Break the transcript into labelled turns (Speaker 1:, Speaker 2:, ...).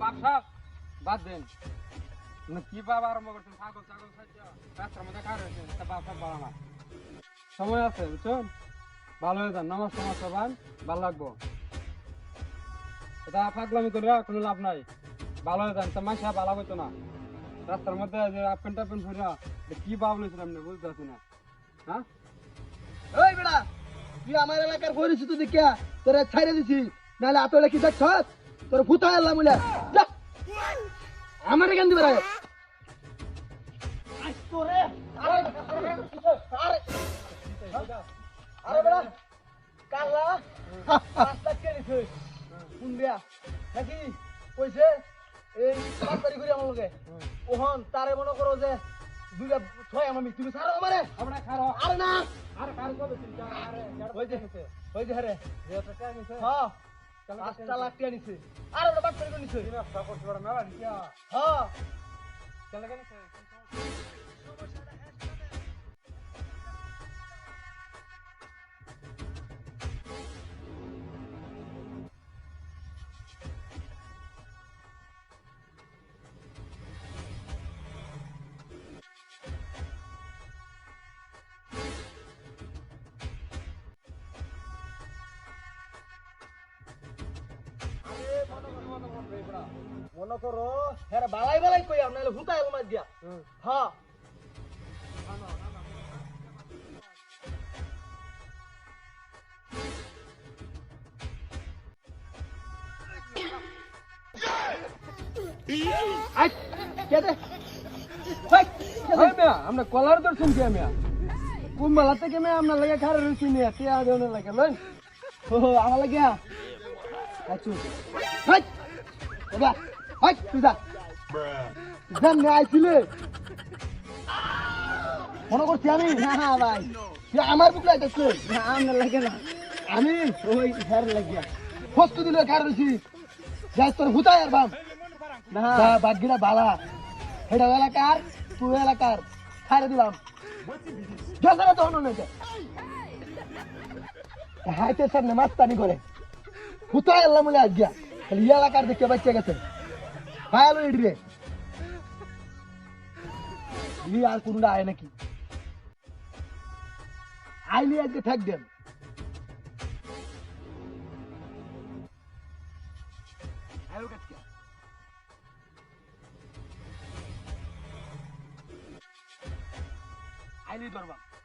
Speaker 1: বাপ সাপ বাদ দেন কি বাপ আরম্ভ করছেন ছাগল ছাগল রাস্তার মধ্যে খাওয়া রয়েছেন বাপ সাপ বাড়া না সময় আছে বুঝছেন ভালো হয়ে যান নামাজ টামাজ সবান ভালো লাগবো এটা পাগলামি করে কোনো লাভ নাই ভালো হয়ে যান তা মাসা ভালো হইতো না রাস্তার মধ্যে যে আপেন টাপেন ফিরা কি ভাব লইছেন আপনি বুঝতে পারছি না হ্যাঁ
Speaker 2: ওই বেড়া তুই আমার এলাকার পরিচিত দেখিয়া তোরে ছাইরে দিছি নাহলে আতলে কি দেখছ তোর ফুটা এলাম বলে যা আমার এখান দিবে রায় তোরে আরে বেড়া কালা রাস্তা কে নিছে কোন দিয়া নাকি কইছে এই তাড়াতাড়ি করে আমার লগে ওহন তারে মনে করো যে দুইটা ছয় আমি তুমি ছাড়ো আমারে
Speaker 1: আমরা খারো
Speaker 2: আরে না
Speaker 1: আর কার কবে চিন্তা আরে
Speaker 2: ওই যে হরে
Speaker 1: যেটা কে নিছে
Speaker 2: হ্যাঁ 5 লাখ টাকা নিছে আর ওটা বাট করে নিছে
Speaker 1: দিনা সাপোর্ট করে মেলা নিয়া
Speaker 2: হ্যাঁ
Speaker 1: চলে গেছে
Speaker 2: মনে করো হ্যাঁ বালাই বালাই কই আর নাহলে ভূতা এলো মাছ দিয়া হ্যাঁ
Speaker 1: আমরা কলার দর্শন কি আমি কুম্বালা থেকে মে আপনার লাগে খারাপ রয়েছি নিয়ে কে আগে লাগে লই
Speaker 2: ও আমার লাগিয়া আচ্ছা হাই বাবা হাই তুই যা জান না আইছিলে মনে করছি আমি না ভাই তুই আমার বুক লাইতেছ
Speaker 1: না আপনার লাগে না
Speaker 2: আমি ওই হের লাগিয়া ফস্ত দিলে কার রইছি যাই তোর হুতাই আর বাম
Speaker 1: না
Speaker 2: বাগিরা বালা হেডা এলাকার তুই এলাকার ছাড়ে দিলাম যতটা তো হনো নেছে হাইতে সামনে মাস্তানি করে হুতাই আল্লাহ মনে আজ গিয়া খালি এলাকার দেখে বাচ্চা গেছে পায়ালো এডি রে ই আর কোনটা আয় নাকি আইলি আজকে থাক দেন আয়ো কাটকে আইলি দরবার